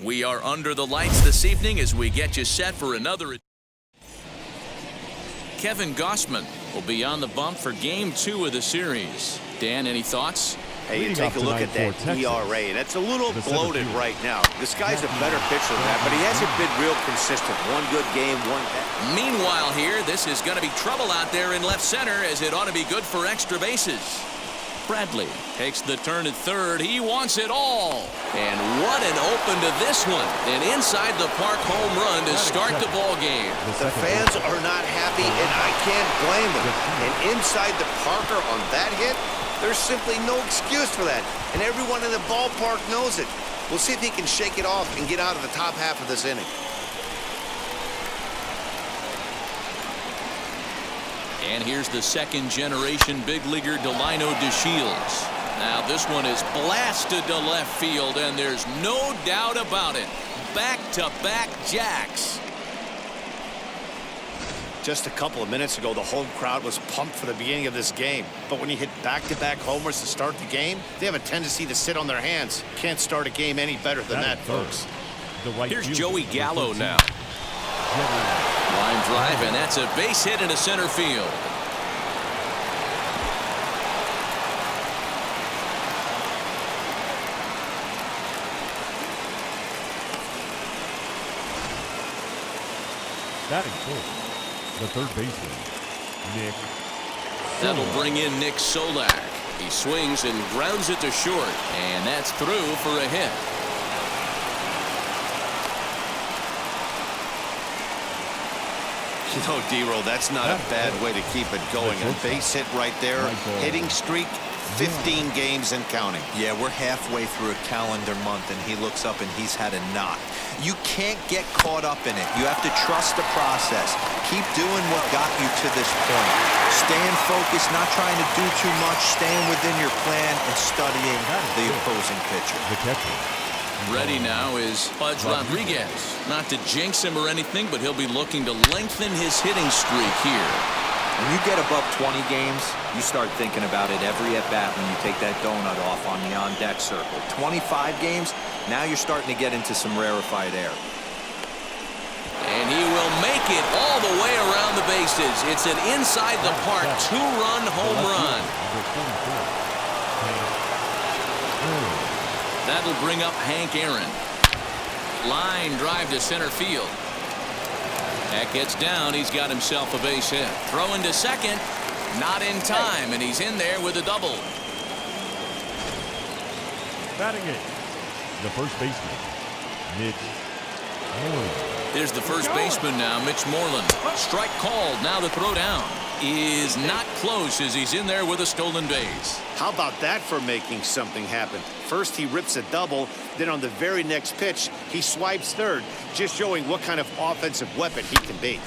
We are under the lights this evening as we get you set for another. Kevin Gossman will be on the bump for Game 2 of the series. Dan, any thoughts? Hey, you take a look at that ERA, and it's a little bloated right now. This guy's a better pitcher than that, but he hasn't been real consistent. One good game, one bad. Meanwhile here, this is going to be trouble out there in left center, as it ought to be good for extra bases. Bradley takes the turn at third. He wants it all. And what an open to this one. An inside the park home run to start the ball game. The fans are not happy, and I can't blame them. And inside the Parker on that hit, there's simply no excuse for that. And everyone in the ballpark knows it. We'll see if he can shake it off and get out of the top half of this inning. And here's the second-generation big leaguer Delino DeShields. Now this one is blasted to left field, and there's no doubt about it. Back-to-back jacks. Just a couple of minutes ago, the home crowd was pumped for the beginning of this game. But when you hit back-to-back homers to start the game, they have a tendency to sit on their hands. Can't start a game any better than that, folks. Here's Joey Gallo now. Line drive, and that's a base hit into center field. Batting fourth, the third baseman, Nick. That'll bring in Nick Solak. He swings and grounds it to short, and that's through for a hit. You know, D-Roll, that's not a bad way to keep it going. A base hit right there. Hitting streak, 15 games and counting. Yeah, we're halfway through a calendar month, and he looks up and he's had a knock. You can't get caught up in it. You have to trust the process. Keep doing what got you to this point. Staying focused, not trying to do too much, staying within your plan, and studying the opposing pitcher. The catcher. Ready now is Pudge Rodriguez. Not to jinx him or anything, but he'll be looking to lengthen his hitting streak here. When you get above 20 games, you start thinking about it every at-bat when you take that donut off on the on-deck circle. 25 games, now you're starting to get into some rarefied air. And he will make it all the way around the bases. It's an inside-the-park two-run home run. That'll bring up Hank Aaron. Line drive to center field. That gets down. He's got himself a base hit. Throw into second. Not in time, and he's in there with a double. Batting it, the first baseman, Mitch Moreland. There's the first baseman now, Mitch Moreland. Strike called. Now the throw down is not close as he's in there with a stolen base. How about that for making something happen? First he rips a double, then on the very next pitch he swipes third, just showing what kind of offensive weapon he can be.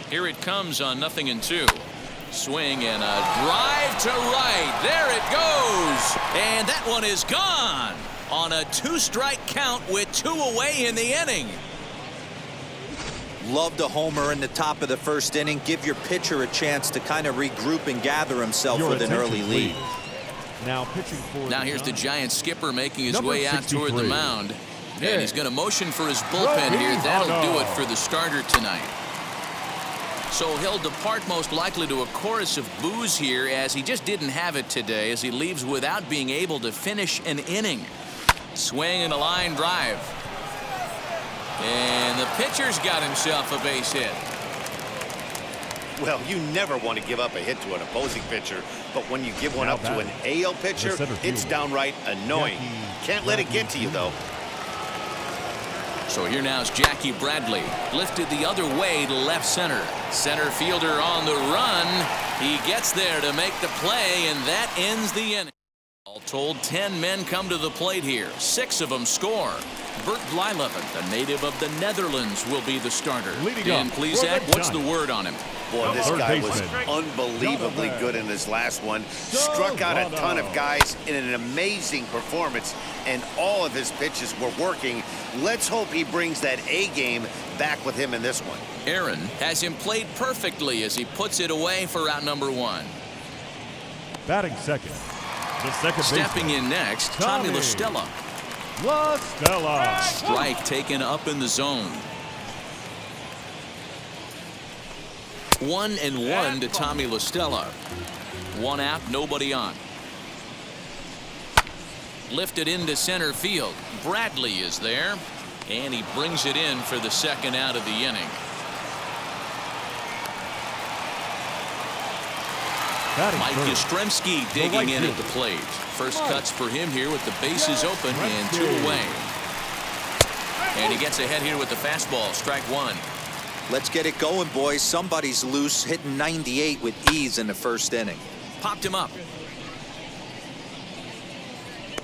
Here it comes on 0-2. Swing and a drive to right. There it goes. And that one is gone on a two-strike count with 2 away in the inning. Love the homer in the top of the first inning. Give your pitcher a chance to kind of regroup and gather himself with an early lead. Now pitching for. Now here's the Giant skipper making his way out toward the mound. And he's going to motion for his bullpen here. That'll do it for the starter tonight. So he'll depart most likely to a chorus of boos here, as he just didn't have it today, as he leaves without being able to finish an inning. Swing and a line drive. And the pitcher's got himself a base hit. Well, you never want to give up a hit to an opposing pitcher, but when you give one up to an AL pitcher, it's downright annoying. Can't let it get to you, though. So here now is Jackie Bradley, lifted the other way to left center. Center fielder on the run. He gets there to make the play, and that ends the inning. All told, 10 men come to the plate here. 6 of them score. Bert Blyleven, the native of the Netherlands, will be the starter. Dan Plesac, what's the word on him? Boy, this guy was unbelievably good in his last one. Struck out a ton of guys in an amazing performance, and all of his pitches were working. Let's hope he brings that A game back with him in this one. Aaron has him played perfectly as he puts it away for out number 1. Batting second, the second baseman. Stepping in next, Tommy La Stella. La Stella. Strike taken up in the zone. 1-1 to Tommy La Stella. 1 out, nobody on. Lifted into center field. Bradley is there, and he brings it in for the second out of the inning. Mike Yastrzemski digging in at the plate. First cuts for him here with the bases open and 2 away. And he gets ahead here with the fastball. Strike 1. Let's get it going, boys. Somebody's loose, hitting 98 with ease in the first inning. Popped him up.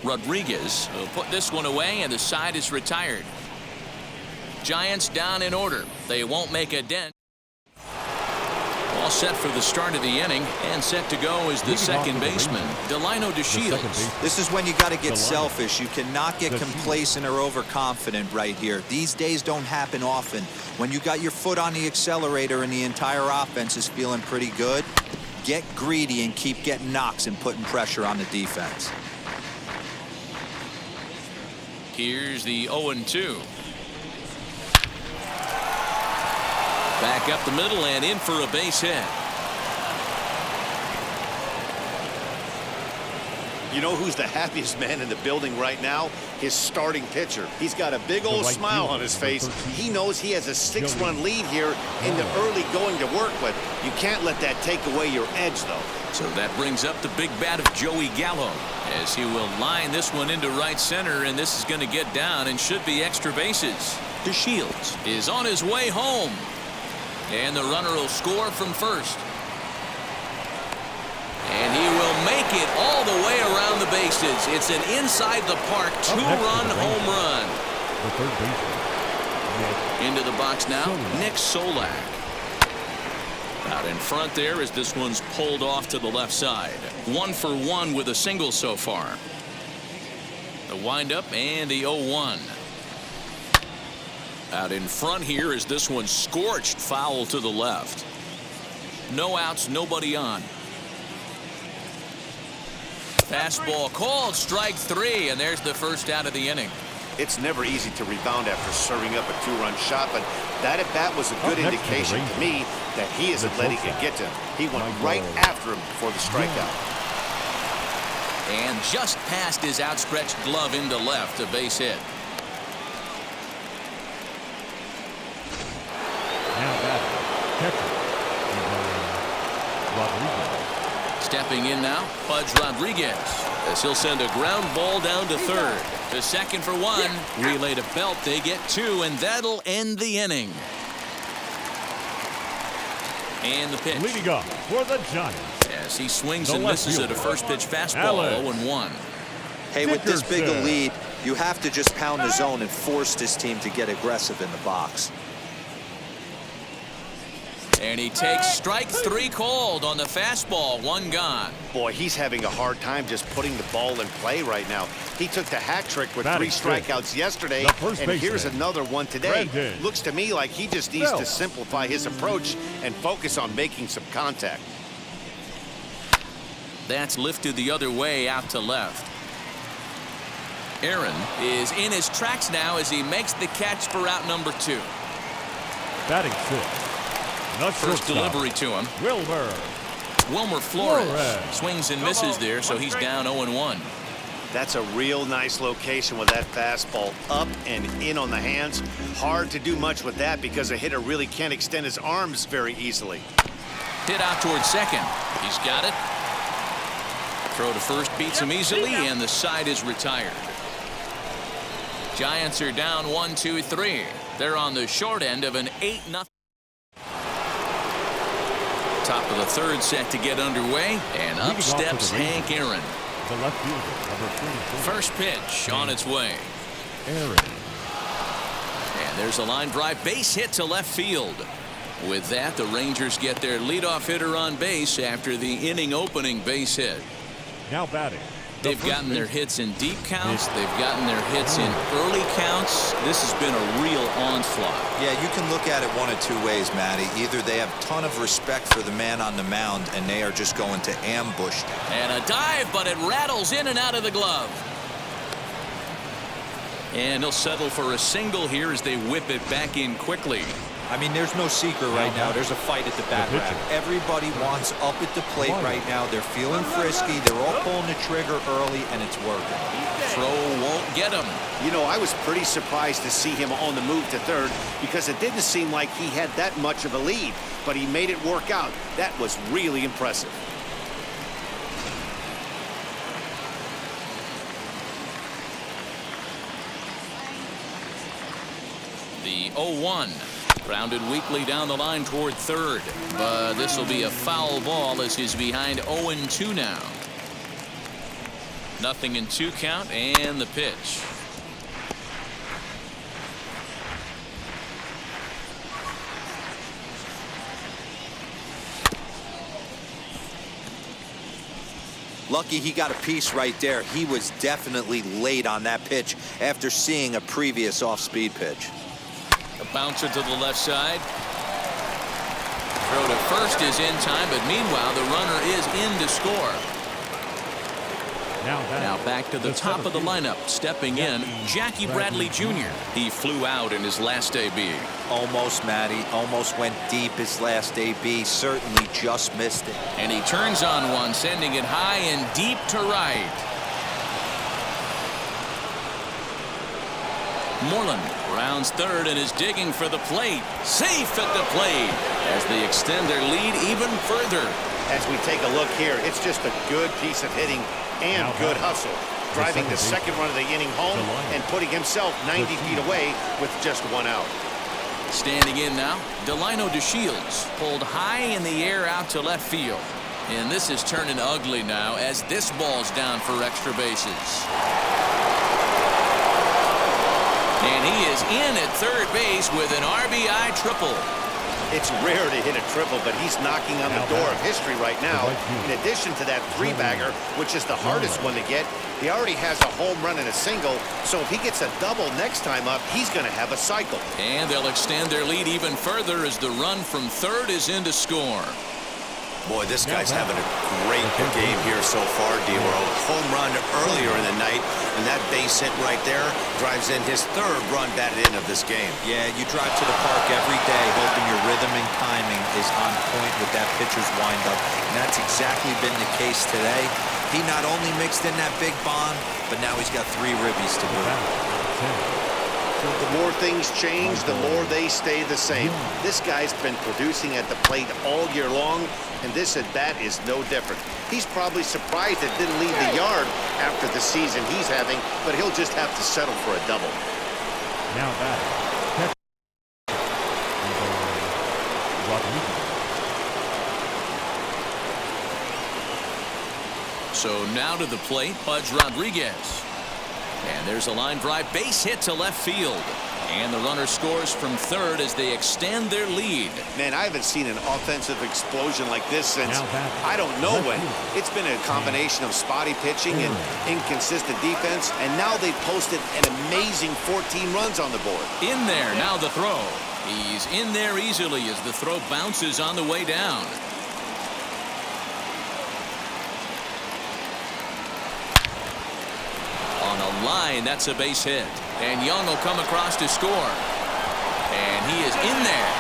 Rodriguez will put this one away, and the side is retired. Giants down in order. They won't make a dent. All set for the start of the inning, and set to go is the second baseman, Delino DeShields. This is when you got to get selfish. You cannot get complacent or overconfident right here. These days don't happen often. When you got your foot on the accelerator and the entire offense is feeling pretty good, get greedy and keep getting knocks and putting pressure on the defense. Here's the 0-2. Back up the middle and in for a base hit. You know who's the happiest man in the building right now? His starting pitcher. He's got a big old smile on his face. He knows he has a 6-run lead here in the early going to work with. You can't let that take away your edge, though. So that brings up the big bat of Joey Gallo as he will line this one into right center, and this is going to get down and should be extra bases. DeShields is on his way home. And the runner will score from first. And he will make it all the way around the bases. It's an inside the park 2-run home run. The third baseman. Into the box now, Nick Solak. Out in front there as this one's pulled off to the left side. 1 for 1 with a single so far. The windup and the 0-1. Out in front here is this one scorched foul to the left. No outs, nobody on. Fastball called, strike 3, and there's the first out of the inning. It's never easy to rebound after serving up a 2-run shot, but that at bat was a good indication to me that he isn't letting it get to him. He went right after him for the strikeout. And just past his outstretched glove into left, a base hit. Now back, catcher, Rodriguez. Stepping in now, Pudge Rodriguez, as he'll send a ground ball down to third. To second for 1, relay to Belt, they get 2, and that'll end the inning. And the pitch. Leading off for the Giants. As he swings and misses at a first pitch fastball, 0-1. Hey, with this big a lead, you have to just pound the zone and force this team to get aggressive in the box. And he takes strike 3 called on the fastball, 1 gone. Boy, he's having a hard time just putting the ball in play right now. He took the hat trick with 3 strikeouts yesterday, and here's another one today. Looks to me like he just needs to simplify his approach and focus on making some contact. That's lifted the other way out to left. Aaron is in his tracks now as he makes the catch for out number 2. Batting 6. First delivery to him. Wilmer Flores swings and misses there, so he's down 0-1. That's a real nice location with that fastball up and in on the hands. Hard to do much with that because a hitter really can't extend his arms very easily. Hit out towards second. He's got it. Throw to first beats him easily, and the side is retired. Giants are down 1-2-3. They're on the short end of an 8-0. Top of the third set to get underway, and up steps Hank Aaron. The left fielder, number 24. First pitch on its way. Aaron. And there's a line drive base hit to left field. With that, the Rangers get their leadoff hitter on base after the inning opening base hit. Now batting. They've gotten their hits in deep counts. They've gotten their hits in early counts. This has been a real onslaught. Yeah, you can look at it one of two ways, Matty. Either they have a ton of respect for the man on the mound and they are just going to ambush. And a dive, but it rattles in and out of the glove. And he'll settle for a single here as they whip it back in quickly. I mean, there's no secret right now. There's a fight at the bat rack. Everybody wants up at the plate right now. They're feeling frisky. They're all pulling the trigger early, and it's working. Throw won't get him. You know, I was pretty surprised to see him on the move to third because it didn't seem like he had that much of a lead, but he made it work out. That was really impressive. The 0-1. Grounded weakly down the line toward third, but this will be a foul ball as he's behind 0-2 now. Nothing in 2 count, and the pitch. Lucky he got a piece right there. He was definitely late on that pitch after seeing a previous off-speed pitch. A bouncer to the left side. Throw to first is in time, but meanwhile the runner is in to score. Now back to the top of the lineup. Stepping in, Jackie Bradley Jr. He flew out in his last AB. Almost, Matty. Almost went deep his last AB. Certainly just missed it. And he turns on one, sending it high and deep to right. Moreland rounds third and is digging for the plate. Safe at the plate as they extend their lead even further. As we take a look here, it's just a good piece of hitting and good hustle. Driving the second run of the inning home and putting himself 90 feet away with just 1 out. Standing in now, Delino DeShields pulled high in the air out to left field. And this is turning ugly now as this ball's down for extra bases. And he is in at third base with an RBI triple. It's rare to hit a triple, but he's knocking on the door of history right now. In addition to that 3-bagger, which is the hardest one to get, he already has a home run and a single. So if he gets a double next time up, he's going to have a cycle. And they'll extend their lead even further as the run from third is in to score. Boy, this guy's having a great game here so far, D-World. Home run earlier in the night, and that base hit right there drives in his 3rd run batted in of this game. Yeah, you drive to the park every day hoping your rhythm and timing is on point with that pitcher's windup, and that's exactly been the case today. He not only mixed in that big bomb, but now he's got 3 ribbies to boot. The more things change, the more they stay the same. This guy's been producing at the plate all year long, and this at-bat is no different. He's probably surprised it didn't leave the yard after the season he's having, but he'll just have to settle for a double. Now back. So now to the plate, Pudge Rodriguez. And there's a line drive base hit to left field. And the runner scores from third as they extend their lead. Man, I haven't seen an offensive explosion like this since I don't know when. It's been a combination of spotty pitching and inconsistent defense, and now they've posted an amazing 14 runs on the board. In there, now the throw. He's in there easily as the throw bounces on the way down. On a line, that's a base hit. And Young will come across to score. And he is in there.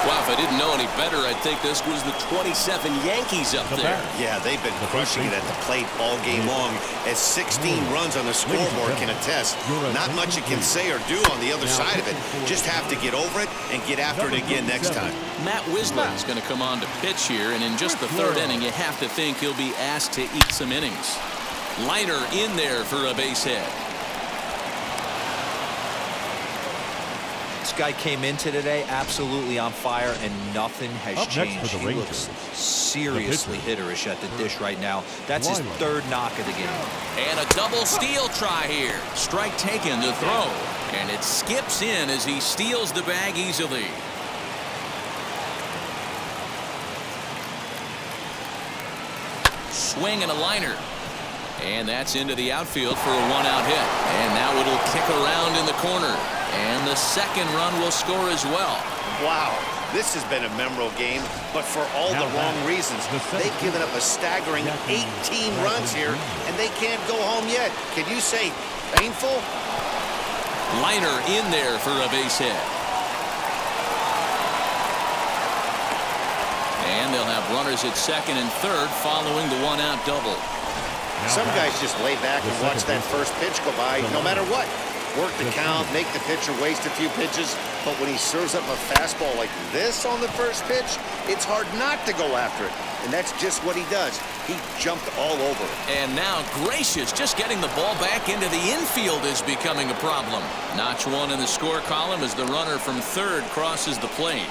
Wow, if I didn't know any better, I'd think this was the 27 Yankees up there. Yeah, they've been crushing it at the plate all game long, as 16 runs on the scoreboard can attest. Not much you can say or do on the other side of it. Just have to get over it and get after it again next time. Matt Wisler is going to come on to pitch here, and in just the third inning, you have to think he'll be asked to eat some innings. Liner in there for a base hit. guy came into today absolutely on fire, and nothing has Up next changed. for the He looks Rangers, seriously hitterish at the dish right now. That's his third knock of the game. And a double steal try here. Strike taken to throw. And it skips in as he steals the bag easily. Swing and a liner. And that's into the outfield for a one-out hit. And now it'll kick around in the corner. And the second run will score as well. Wow, this has been a memorable game, but for all the wrong reasons. They've given up a staggering 18 runs here, and they can't go home yet. Can you say painful? Liner in there for a base hit. And they'll have runners at second and third following the one-out double. Some guys just lay back and watch that first pitch go by no matter what. Work the count, make the pitcher waste a few pitches, but when he serves up a fastball like this on the first pitch, it's hard not to go after it. And that's just what he does. He jumped all over it. And now Gracious, just getting the ball back into the infield is becoming a problem. Notch one in the score column as the runner from third crosses the plate.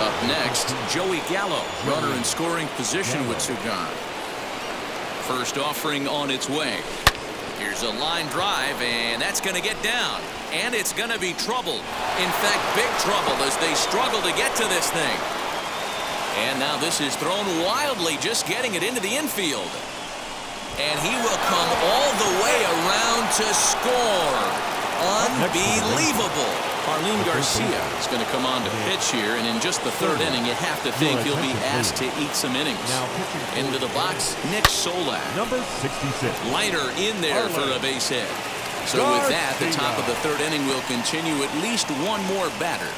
Up next, Joey Gallo, runner in scoring position with two gone. First offering on its way. Here's a line drive, and that's going to get down. And it's going to be trouble. In fact, big trouble as they struggle to get to this thing. And now this is thrown wildly, just getting it into the infield. And he will come all the way around to score. Unbelievable. Harleen Garcia is going to come on to pitch here, and in just the third inning, you have to think he'll be asked to eat some innings. Into the box, Nick Solak. Number 66. Liner in there for a base hit. So with that, the top of the third inning will continue at least one more batter.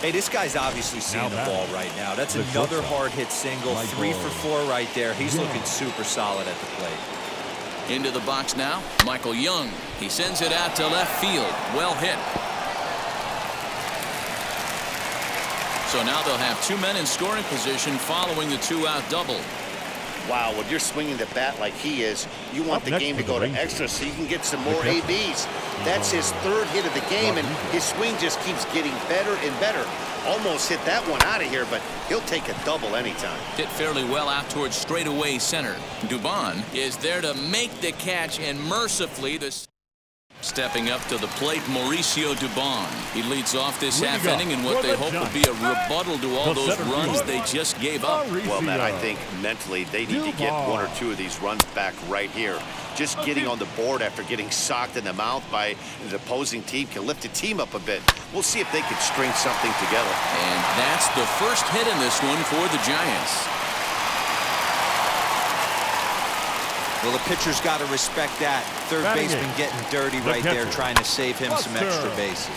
Hey, this guy's obviously seeing the ball right now. That's another hard hit single. 3 for 4 right there. He's looking super solid at the plate. Into the box now, Michael Young. He sends it out to left field. Well hit. So now they'll have two men in scoring position following the two-out double. Wow, when you're swinging the bat like he is, you want the game to go to extra so you can get some more ABs. That's his third hit of the game, and his swing just keeps getting better and better. Almost hit that one out of here, but he'll take a double anytime. Hit fairly well out towards straightaway center. Dubon is there to make the catch, and mercifully this. Stepping up to the plate, Mauricio Dubon. He leads off this half inning in what they hope will be a rebuttal to all those runs they just gave up. Well, Matt, I think mentally they need to get one or two of these runs back right here. Just getting on the board after getting socked in the mouth by the opposing team can lift the team up a bit. We'll see if they can string something together. And that's the first hit in this one for the Giants. Well, the pitcher's got to respect that. Third baseman getting dirty right there, trying to save him some extra bases.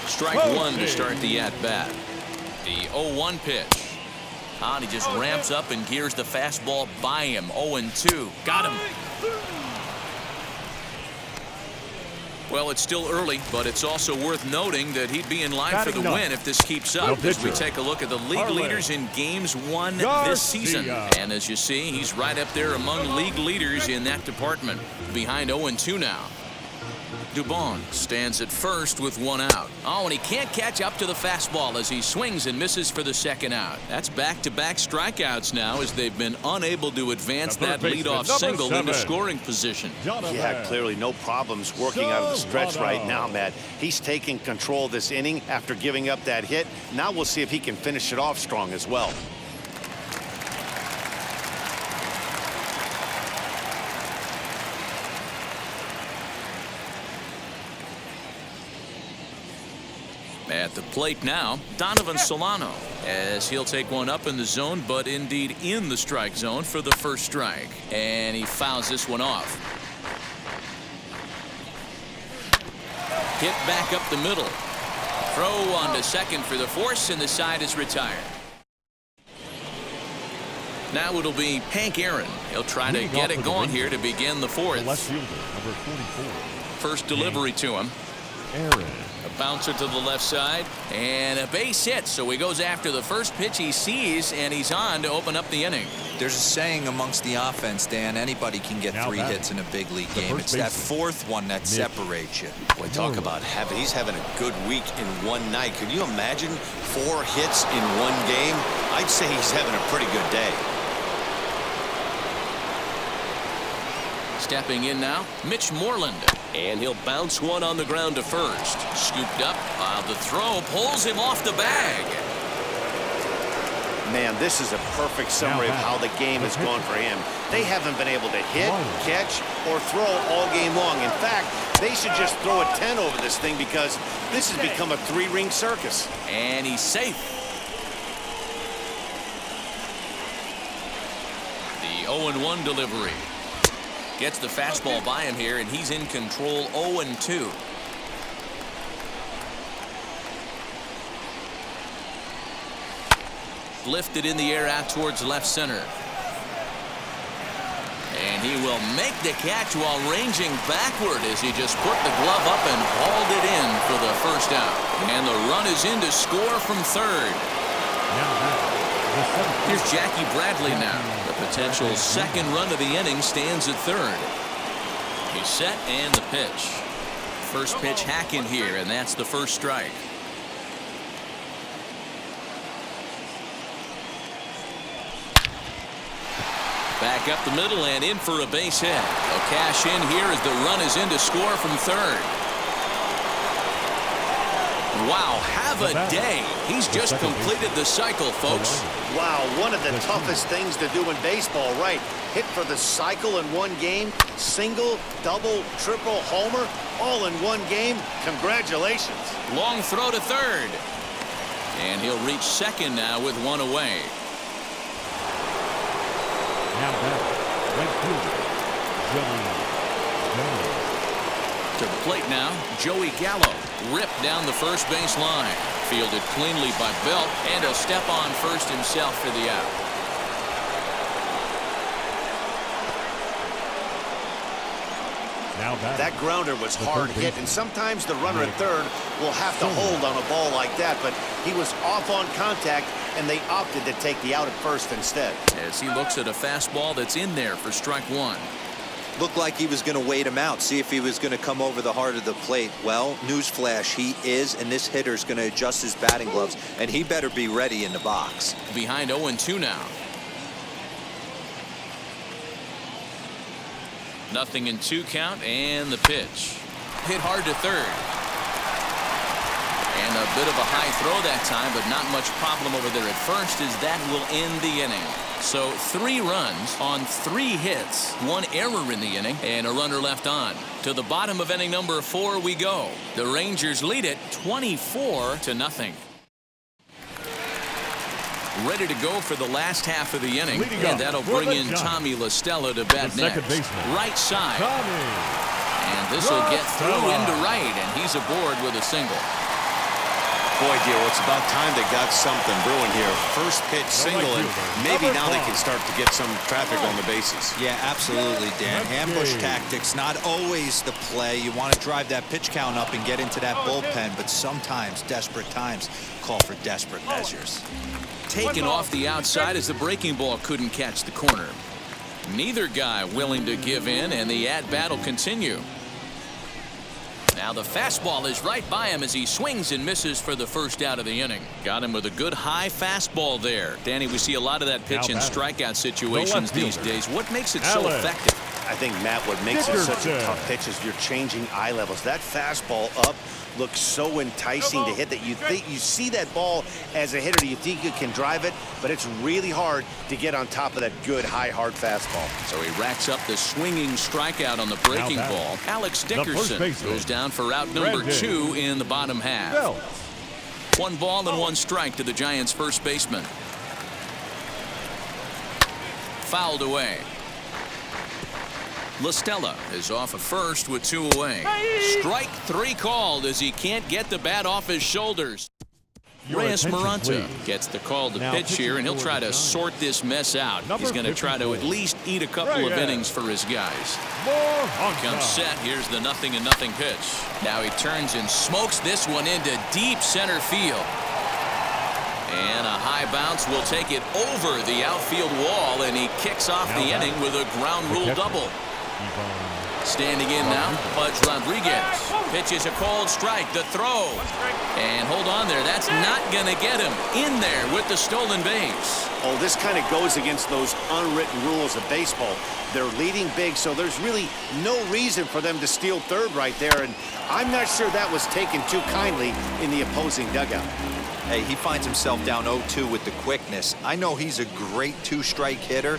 Strike one to start the at-bat. The 0-1 pitch. And he just ramps up and gears the fastball by him. 0-2. Got him. Well, it's still early, but it's also worth noting that he'd be in line for the win if this keeps up as we take a look at the league leaders in games won this season. And as you see, he's right up there among league leaders in that department. Behind 0-2 now. Dubon stands at first with one out. Oh, and he can't catch up to the fastball as he swings and misses for the second out. That's back-to-back strikeouts now as they've been unable to advance that leadoff single into scoring position. Yeah, clearly no problems working out of the stretch right now, Matt. He's taking control of this inning after giving up that hit. Now we'll see if he can finish it off strong as well. At the plate now, Donovan Solano, as he'll take one up in the zone, but indeed in the strike zone for the first strike. And he fouls this one off. Hit back up the middle. Throw on to second for the force, and the side is retired. Now it'll be Hank Aaron. He'll try to get it going here to begin the fourth. Left fielder, number 44. First delivery to him. Aaron. A bouncer to the left side and a base hit. So he goes after the first pitch he sees, and he's on to open up the inning. There's a saying amongst the offense, Dan, anybody can get 3 hits in a big league game. It's that 4th one that separates you. Boy, talk about he's having a good week in one night. Can you imagine 4 hits in one game? I'd say he's having a pretty good day. Stepping in now, Mitch Moreland. And he'll bounce one on the ground to first. Scooped up, the throw pulls him off the bag. Man, this is a perfect summary of how the game has gone for him. They haven't been able to hit, catch, or throw all game long. In fact, they should just throw a 10 over this thing because this has become a 3-ring circus. And he's safe. The 0-1 delivery. Gets the fastball by him here, and he's in control. 0-2. Lifted in the air out towards left center. And he will make the catch while ranging backward as he just put the glove up and hauled it in for the first out. And the run is in to score from third. Here's Jackie Bradley now. The potential second run of the inning stands at third. He's set and the pitch. First pitch hack in here, and that's the first strike. Back up the middle and in for a base hit. They'll cash in here as the run is in to score from third. Wow, have a day. He's just completed the cycle, folks. Wow, one of the toughest things to do in baseball, right? Hit for the cycle in one game, single, double, triple, homer, all in one game. Congratulations. Long throw to third. And he'll reach second now with one away. Now back, right fielder, Joey Gallo. To the plate now, Joey Gallo. Ripped down the first base line. Fielded cleanly by Belt, and he'll step on first himself for the out. Now back. That grounder was hard hit, and sometimes the runner at third will have to hold on a ball like that, but he was off on contact, and they opted to take the out at first instead. As he looks at a fastball that's in there for strike one. Looked like he was going to wait him out, see if he was going to come over the heart of the plate. Well, newsflash, he is, and this hitter's going to adjust his batting gloves, and he better be ready in the box. Behind 0-2 now. Nothing in 2 count, and the pitch. Hit hard to third. And a bit of a high throw that time, but not much problem over there at first, as that will end the inning. So 3 runs on 3 hits, 1 error in the inning, and a runner left on. To the bottom of inning number 4 we go. The Rangers lead it 24-0. Ready to go for the last half of the inning, and that'll bring in Tommy La Stella to bat next. Right side. And this will get through into right, and he's aboard with a single. Boy, dear, it's about time they got something brewing here. First pitch single, and maybe now they can start to get some traffic on the bases. Yeah, absolutely, Dan. Ambush tactics, not always the play. You want to drive that pitch count up and get into that bullpen, but sometimes desperate times call for desperate measures. Taken off the outside as the breaking ball couldn't catch the corner. Neither guy willing to give in, and the at-bat will continue. Now the fastball is right by him as he swings and misses for the first out of the inning. Got him with a good high fastball there. Danny, we see a lot of that pitch in strikeout situations these days. What makes it so effective? I think, Matt, what makes it such a tough pitch is you're changing eye levels. That fastball up looks so enticing to hit that you think you see that ball as a hitter, you think you can drive it, but it's really hard to get on top of that good high hard fastball. So he racks up the swinging strikeout on the breaking ball. Alex Dickerson goes down for out number 2 in the bottom half. 1 ball and 1 strike to the Giants' first baseman. Fouled away. La Stella is off at first with 2 away. Strike 3 called as he can't get the bat off his shoulders. Reyes Maranta gets the call to pitch here, and he'll try to sort this mess out. He's going to try to at least eat a couple of innings for his guys. Comes set. Here's the 0-0 pitch. Now he turns and smokes this one into deep center field. And a high bounce will take it over the outfield wall, and he kicks off the inning with a ground rule double. Standing in now, Pudge Rodriguez pitches a cold strike. The throw. And hold on there. That's not going to get him in there with the stolen base. Oh, this kind of goes against those unwritten rules of baseball. They're leading big, so there's really no reason for them to steal third right there. And I'm not sure that was taken too kindly in the opposing dugout. Hey, he finds himself down 0-2 with the quickness. I know he's a great two-strike hitter,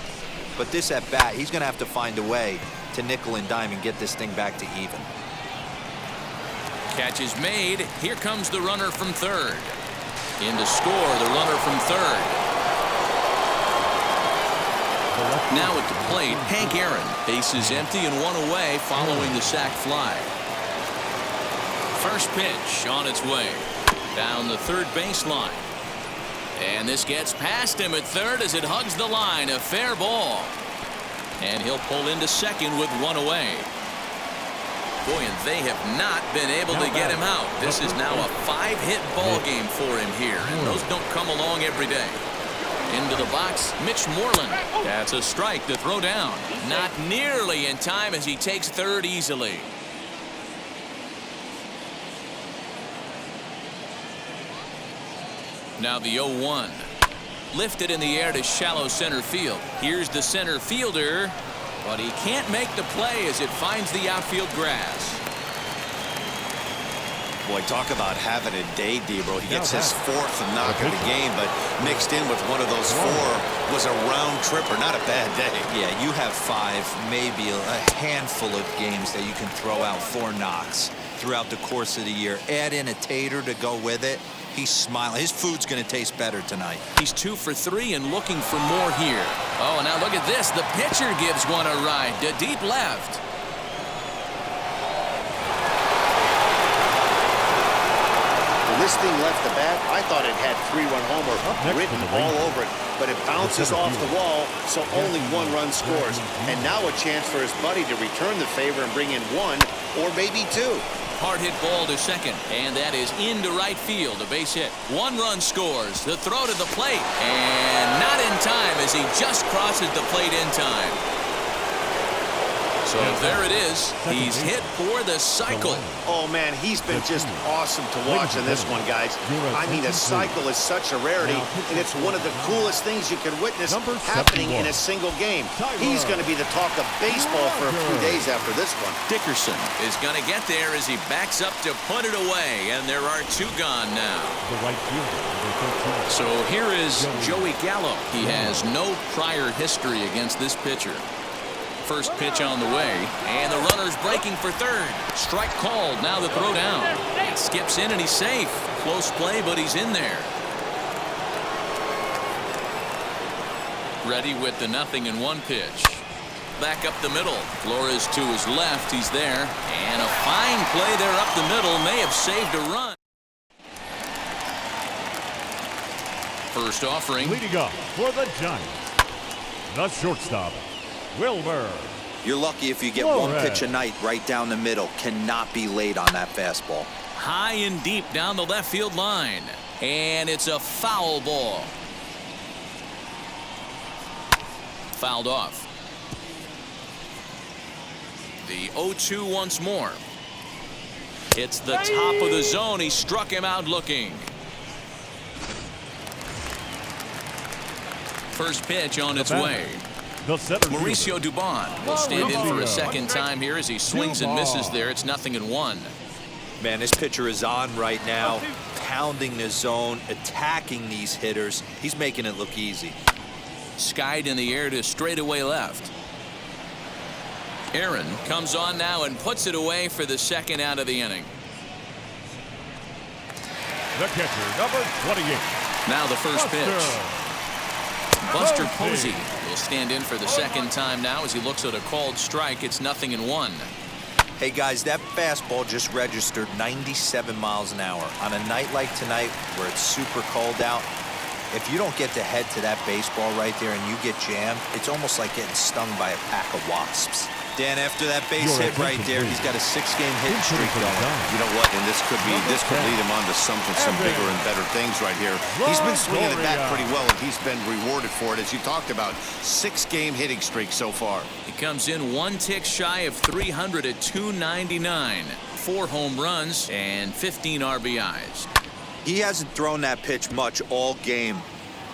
but this at bat, he's going to have to find a way to nickel and dime and get this thing back to even. Catch is made. Here comes the runner from third. In to score, the runner from third. Now at the plate, Hank Aaron. Base is empty and one away following the sac fly. First pitch on its way. Down the third baseline. And this gets past him at third as it hugs the line. A fair ball. And he'll pull into second with one away. Boy, and they have not been able to get him out. This is now a 5-hit ball game for him here, and those don't come along every day. Into the box, Mitch Moreland. That's a strike to throw down. Not nearly in time as he takes third easily. Now the 0-1. Lifted in the air to shallow center field. Here's the center fielder, but he can't make the play as it finds the outfield grass. Boy, talk about having a day, Debro. He gets his fourth knock of the game, but mixed in with one of those four was a round tripper. Not a bad day. Yeah, you have 5, maybe a handful of games that you can throw out 4 knocks throughout the course of the year. Add in a tater to go with it. He's smiling. His food's going to taste better tonight. He's 2 for 3 and looking for more here. Oh, now look at this. The pitcher gives one a ride to deep left. When this thing left the bat, I thought it had 3-run homer written all over it, but it bounces off the wall, so only 1 run scores. And now a chance for his buddy to return the favor and bring in 1 or maybe 2. Hard hit ball to second, and that is into right field. A base hit. 1 run scores. The throw to the plate, and not in time as he just crosses the plate in time. So there it is. He's hit for the cycle. Oh, man, he's been just awesome to watch in this one, guys. I mean, a cycle is such a rarity, and it's one of the coolest things you can witness happening in a single game. He's going to be the talk of baseball for a few days after this one. Dickerson is going to get there as he backs up to put it away, and there are 2 gone now. So here is Joey Gallo. He has no prior history against this pitcher. First pitch on the way, and the runner's breaking for third. Strike called. Now the throw down. It skips in and he's safe. Close play, but he's in there. Ready with the 0-1 pitch. Back up the middle. Flores to his left. He's there. And a fine play there up the middle. May have saved a run. First offering. Leading up for the Giants, the shortstop, Wilbur. You're lucky if you get 1 pitch a night right down the middle. Cannot be late on that fastball. High and deep down the left field line. And it's a foul ball. Fouled off. The 0-2 once more. It's the top of the zone. He struck him out looking. First pitch on its way. Mauricio Dubon will stand in for a second time here as he swings and misses there. It's 0-1. Man, this pitcher is on right now, pounding the zone, attacking these hitters. He's making it look easy. Skied in the air to straightaway left. Aaron comes on now and puts it away for the second out of the inning. The catcher, number 28. Now the first pitch. Buster Posey will stand in for the second time now as he looks at a called strike. It's 0-1. Hey, guys, that fastball just registered 97 miles an hour. On a night like tonight where it's super cold out, if you don't get to head to that baseball right there and you get jammed, it's almost like getting stung by a pack of wasps. Dan, after that base hit right there, he's got a 6-game hitting streak going. You know what? And this could lead him on to some bigger and better things right here. He's been swinging the bat pretty well, and he's been rewarded for it, as you talked about. 6-game hitting streak so far. He comes in 1 tick shy of 300 at 299. 4 home runs and 15 RBIs. He hasn't thrown that pitch much all game.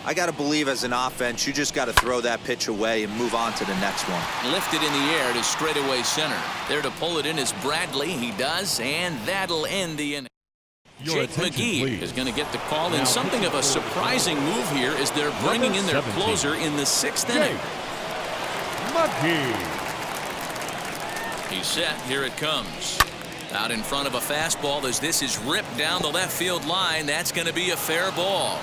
I got to believe as an offense, you just got to throw that pitch away and move on to the next one. Lifted in the air to straightaway center. There to pull it in is Bradley. He does, and that'll end the inning. Jake McGee is going to get the call in something of a surprising move here as they're bringing in their closer in the 6th inning. McGee. He's set. Here it comes. Out in front of a fastball as this is ripped down the left field line. That's going to be a fair ball.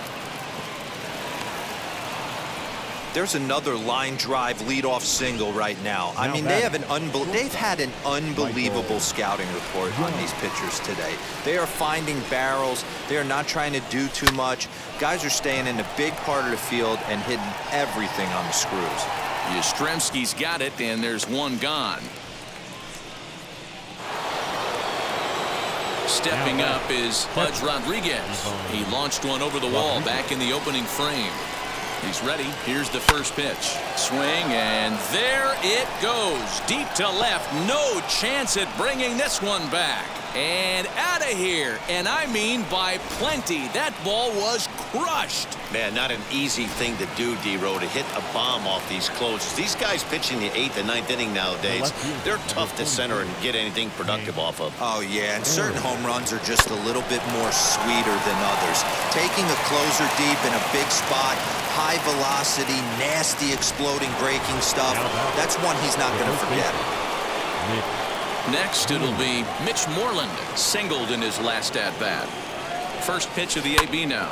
There's another line drive leadoff single right now. I mean, they've had an unbelievable scouting report on these pitchers today. They are finding barrels. They are not trying to do too much. Guys are staying in the big part of the field and hitting everything on the screws. Yastrzemski's got it, and there's one gone. Stepping up is Pudge Rodriguez. He launched one over the wall back in the opening frame. He's ready. Here's the first pitch. Swing, and there it goes. Deep to left. No chance at bringing this one back. And out of here. And I mean by plenty. That ball was crushed. Man, not an easy thing to do, D-Row, to hit a bomb off these closes. These guys pitching the 8th and 9th inning nowadays, they're tough to center and get anything productive off of. Oh, yeah, and certain home runs are just a little bit more sweeter than others. Taking a closer deep in a big spot, high velocity, nasty exploding breaking stuff, that's one he's not going to forget. Next, it'll be Mitch Moreland, singled in his last at-bat. First pitch of the AB now.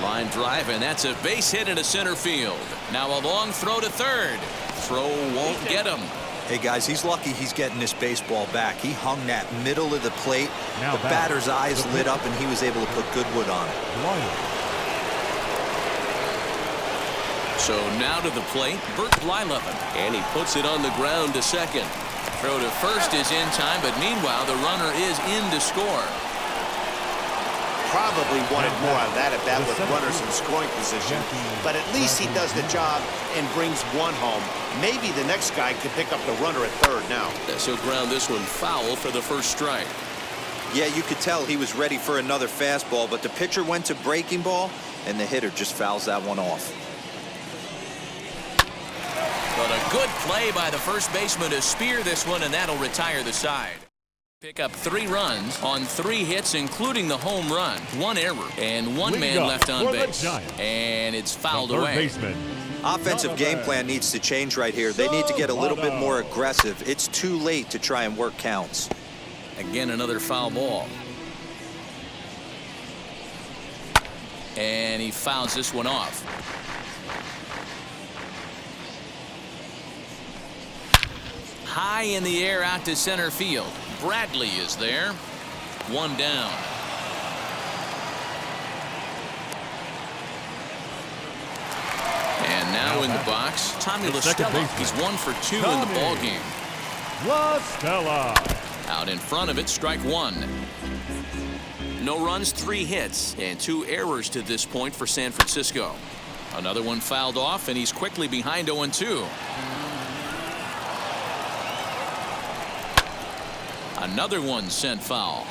Line drive, and that's a base hit into center field. Now a long throw to third. Throw won't get him. Hey, guys, he's lucky he's getting this baseball back. He hung that middle of the plate. The batter's eyes lit up, and he was able to put good wood on it. So now to the plate, Bert Blyleven, and he puts it on the ground to second. Throw to first is in time, but meanwhile, the runner is in to score. Probably wanted more on that at bat with runners in scoring position, but at least he does the job and brings one home. Maybe the next guy could pick up the runner at third now. So ground this one foul for the first strike. Yeah, you could tell he was ready for another fastball, but the pitcher went to breaking ball, and the hitter just fouls that one off. But a good play by the first baseman to spear this one, and that'll retire the side. Pick up 3 runs on 3 hits, including the home run, 1 error, and 1 man left on base. And it's fouled away. Offensive game plan needs to change right here. They need to get a little bit more aggressive. It's too late to try and work counts. Again, another foul ball. And he fouls this one off. High in the air out to center field. Bradley is there. 1 down. And now in the box, Tommy La Stella. He's 1 for 2 in the ball game. La Stella. Out in front of it, strike 1. No runs, 3 hits, and 2 errors to this point for San Francisco. Another one fouled off, and he's quickly behind 0-2. Another one sent foul.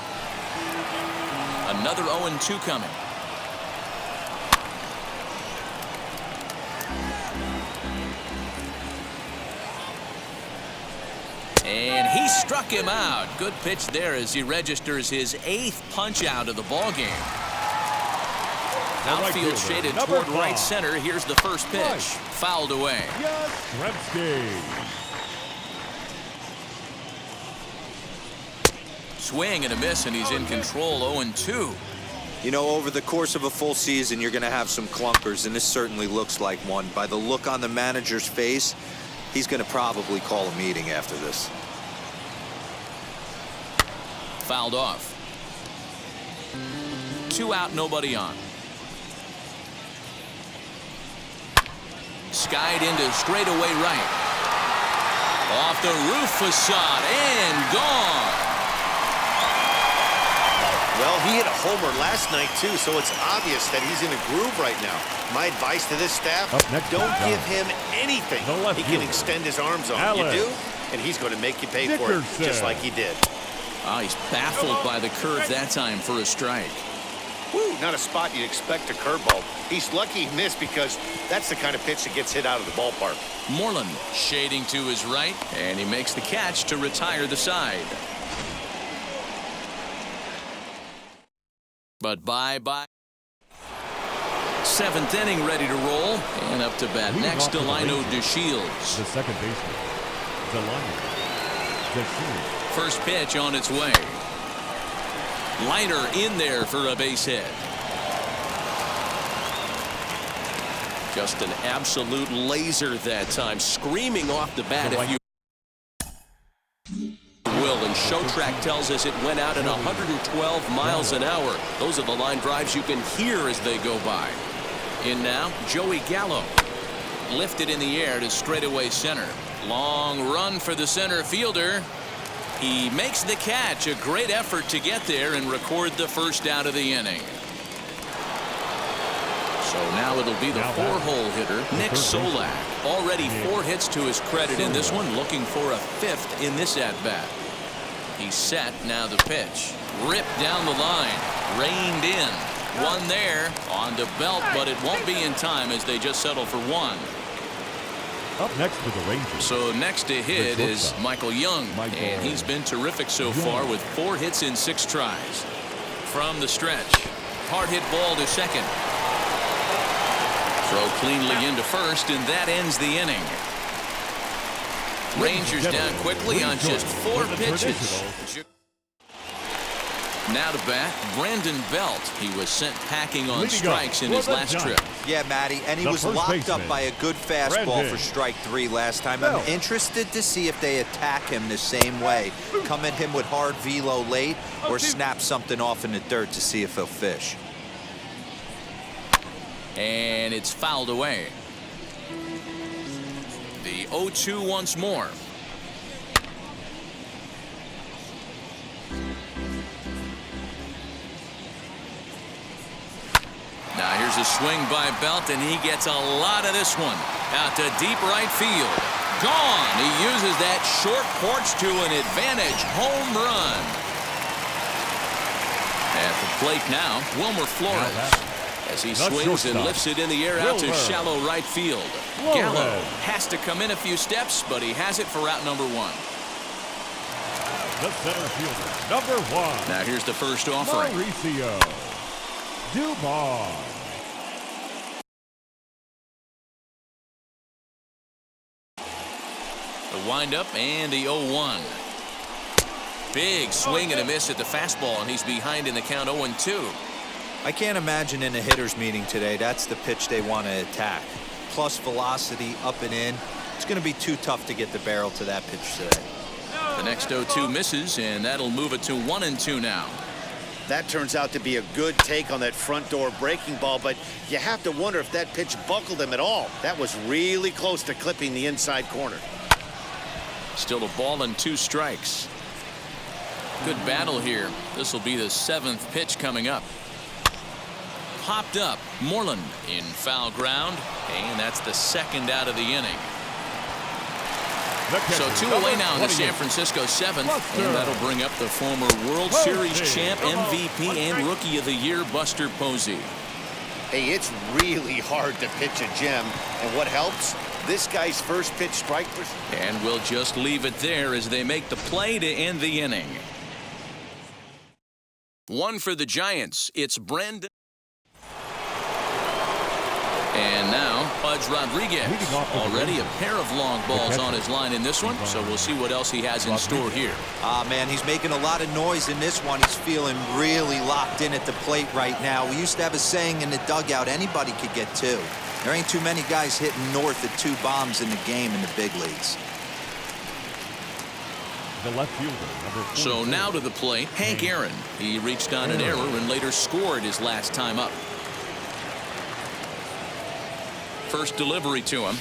Another 0-2 coming. And he struck him out. Good pitch there as he registers his 8th punch out of the ball game. Outfield shaded toward right center. Here's the first pitch. Fouled away. Swing and a miss, and he's in control. 0-2. You know, over the course of a full season, you're going to have some clunkers, and this certainly looks like one. By the look on the manager's face, he's going to probably call a meeting after this. Fouled off. 2 out, nobody on. Skied into straightaway right. Off the roof facade and gone. Well, he hit a homer last night, too, so it's obvious that he's in a groove right now. My advice to this staff, don't give him anything he can extend his arms on. You do, and he's going to make you pay for it, just like he did. Oh, he's baffled by the curve that time for a strike. Woo, not a spot you'd expect a curveball. He's lucky he missed because that's the kind of pitch that gets hit out of the ballpark. Moreland shading to his right, and he makes the catch to retire the side. But bye-bye. 7th inning ready to roll, and up to bat next, Delino DeShields. The second baseman, Delino DeShields. First pitch on its way. Liner in there for a base hit. Just an absolute laser that time, screaming off the bat if you will. And Showtrack tells us it went out at 112 miles an hour. Those are the line drives you can hear as they go by. In now, Joey Gallo. Lifted in the air to straightaway center. Long run for the center fielder. He makes the catch. A great effort to get there and record the first out of the inning. So now it'll be the 4-hole hitter, Nick Solak. Already 4 hits to his credit in this one, looking for a 5th in this at-bat. He's set, now the pitch. Ripped down the line, reined in. One there, on to Belt, but it won't be in time as they just settle for 1. Up next for the Rangers. So next to hit is Michael Young, and he's been terrific so far with 4 hits in 6 tries. From the stretch, hard hit ball to second. Throw cleanly into first, and that ends the inning. Rangers down quickly on just 4 pitches. Now to bat, Brandon Belt. He was sent packing on strikes in his last trip. Yeah, Matty, and he was locked up by a good fastball for strike 3 last time. I'm interested to see if they attack him the same way. Come at him with hard velo late or snap something off in the dirt to see if he'll fish. And it's fouled away. The 0-2 once more. Now here's a swing by Belt, and he gets a lot of this one. Out to deep right field. Gone. He uses that short porch to an advantage home run. At the plate now, Wilmer Flores. As he swings and lifts it in the air out to shallow right field. Gallo has to come in a few steps, but he has it for out number 1. The center fielder, number 1. Now here's the first offering. Mauricio Dubon. The windup and the 0-1. Big swing and a miss at the fastball, and he's behind in the count 0-2. I can't imagine in a hitter's meeting today that's the pitch they want to attack. Plus velocity up and in. It's going to be too tough to get the barrel to that pitch today. The next 0-2 misses, and that'll move it to 1-2 now. That turns out to be a good take on that front door breaking ball, but you have to wonder if that pitch buckled him at all. That was really close to clipping the inside corner. Still a ball and 2 strikes. Good battle here. This will be the 7th pitch coming up. Popped up. Moreland in foul ground, and that's the 2nd out of the inning. So 2 away now in the San Francisco 7th, and that'll bring up the former World Series champ, MVP, and Rookie of the Year, Buster Posey. Hey, it's really hard to pitch a gem, and what helps? This guy's first pitch strike. And we'll just leave it there as they make the play to end the inning. 1 for the Giants. It's Brendan. And now, Pudge Rodriguez. Already a pair of long balls on his line in this one, so we'll see what else he has in store here. Man, he's making a lot of noise in this one. He's feeling really locked in at the plate right now. We used to have a saying in the dugout, anybody could get 2. There ain't too many guys hitting north of 2 bombs in the game in the big leagues. The left fielder, number 44. So now to the plate, Hank Aaron. He reached on an error and later scored his last time up. First delivery to him.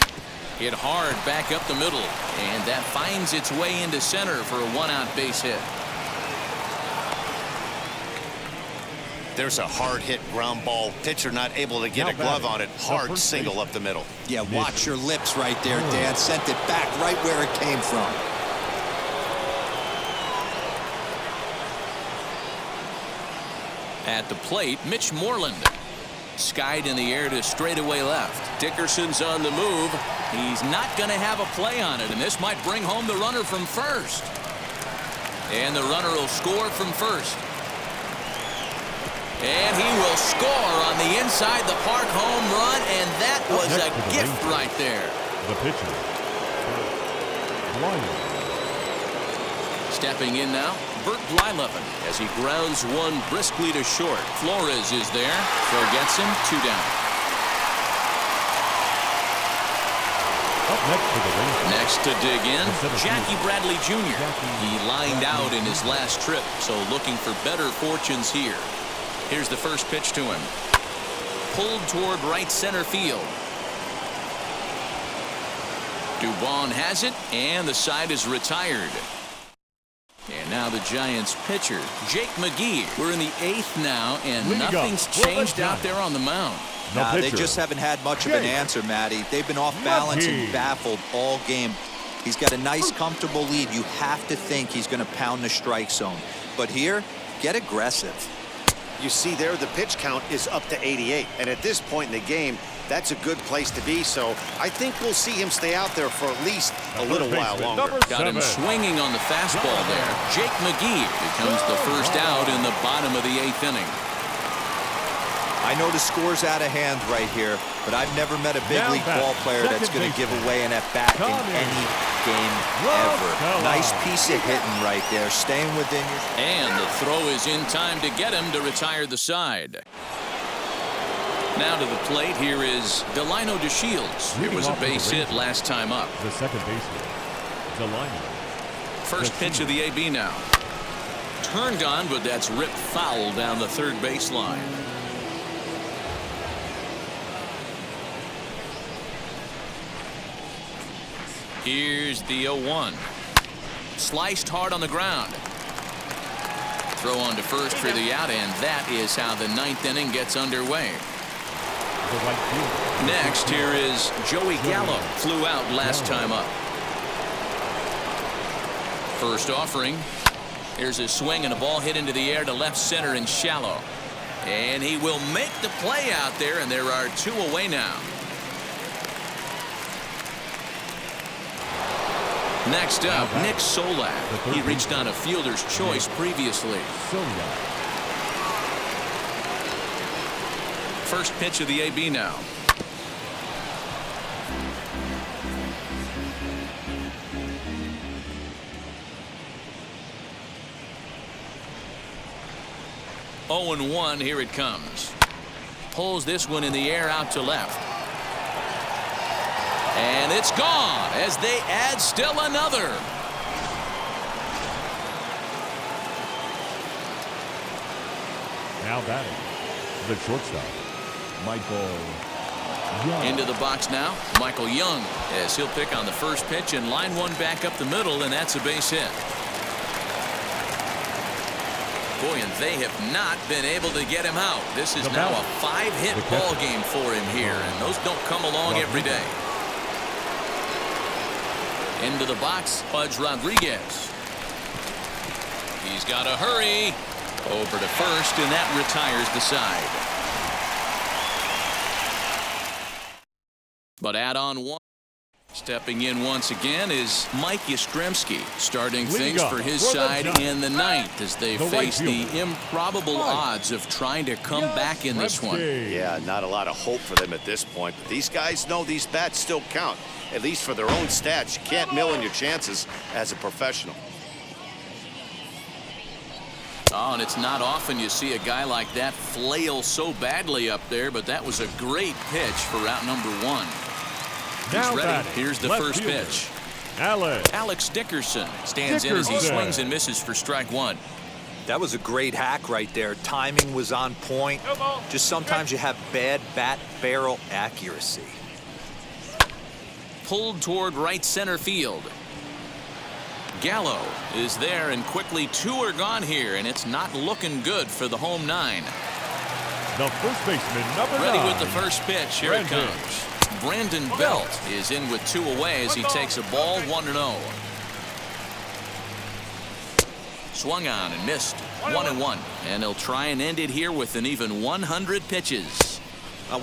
Hit hard back up the middle, and that finds its way into center for a one-out base hit. There's a hard hit ground ball. Pitcher not able to get a glove on it. Hard single up the middle. Yeah, watch your lips right there, Dan. Sent it back right where it came from. At the plate, Mitch Moreland. Skied in the air to straightaway left. Dickerson's on the move. He's not going to have a play on it, and this might bring home the runner from first. And the runner will score from first. And he will score on the inside the park home run, and that was a gift right there. The pitcher. Stepping in now, Bert Blyleven as he grounds one briskly to short. Flores is there. Throw gets him, 2 down. Up next to the ring. Next to dig in, Jackie Bradley Jr. He lined out in his last trip, so looking for better fortunes here. Here's the first pitch to him. Pulled toward right center field. Dubon has it, and the side is retired. And now the Giants pitcher, Jake McGee. We're in the 8th now, and nothing's changed out there on the mound. Nah, they just haven't had much of an answer, Matty. They've been off balance and baffled all game. He's got a nice, comfortable lead. You have to think he's going to pound the strike zone. But here, get aggressive. You see there, the pitch count is up to 88. And at this point in the game, that's a good place to be. So I think we'll see him stay out there for at least a little while longer. Got him swinging on the fastball there. Jake McGee becomes the first out in the bottom of the 8th inning. I know the score's out of hand right here, but I've never met a big league ball player that's going to give away an at-bat in any game ever. Nice piece of hitting right there, staying within your... And the throw is in time to get him to retire the side. Now to the plate, here is Delino DeShields. It was a base hit last time up. The second baseman, Delino. First pitch of the AB now. Turned on, but that's ripped foul down the third baseline. Here's the 0-1. Sliced hard on the ground. Throw on to first for the out, and that is how the 9th inning gets underway. Next, here is Joey Gallo. Flew out last time up. First offering. Here's a swing and a ball hit into the air to left center and shallow. And he will make the play out there, and there are 2 away now. Next up, Nick Solak. He reached on a fielder's choice previously. First pitch of the AB now. Oh and 1, here it comes. Pulls this one in the air out to left. And it's gone as they add still another. Now batting, the shortstop, Michael Young. Into the box now, Michael Young, as he'll pick on the first pitch and line one back up the middle, and that's a base hit. Boy, and they have not been able to get him out. This is now a 5-hit ball game for him here, and those don't come along every day. Into the box, Pudge Rodriguez. He's got to hurry. Over to first, and that retires the side. But add on one. Stepping in once again is Mike Yastrzemski, starting things for his side in the 9th as they face the improbable odds of trying to come back in this one. Yeah, not a lot of hope for them at this point, but these guys know these bats still count, at least for their own stats. You can't mill in your chances as a professional. Oh, and it's not often you see a guy like that flail so badly up there, but that was a great pitch for out number 1. He's ready. Here's the first pitch. Alex Dickerson stands in as he swings and misses for strike one. That was a great hack right there. Timing was on point. Just sometimes you have bad bat barrel accuracy. Pulled toward right center field. Gallo is there, and quickly 2 are gone here, and it's not looking good for the home 9. The first baseman, number 9. Ready with the first pitch. Here it comes. Brandon Belt is in with 2 away as he takes a ball 1-0. Swung on and missed. 1-1. And he'll try and end it here with an even 100 pitches.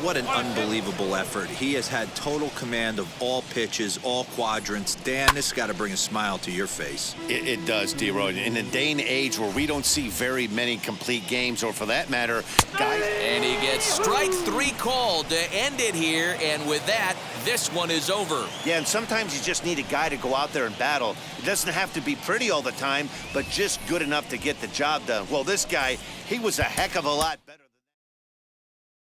What an unbelievable effort. He has had total command of all pitches, all quadrants. Dan, this has got to bring a smile to your face. It does, D-Roy. In a day and age where we don't see very many complete games, or for that matter, guys. And he gets strike 3 called to end it here, and with that, this one is over. Yeah, and sometimes you just need a guy to go out there and battle. It doesn't have to be pretty all the time, but just good enough to get the job done. Well, this guy, he was a heck of a lot better.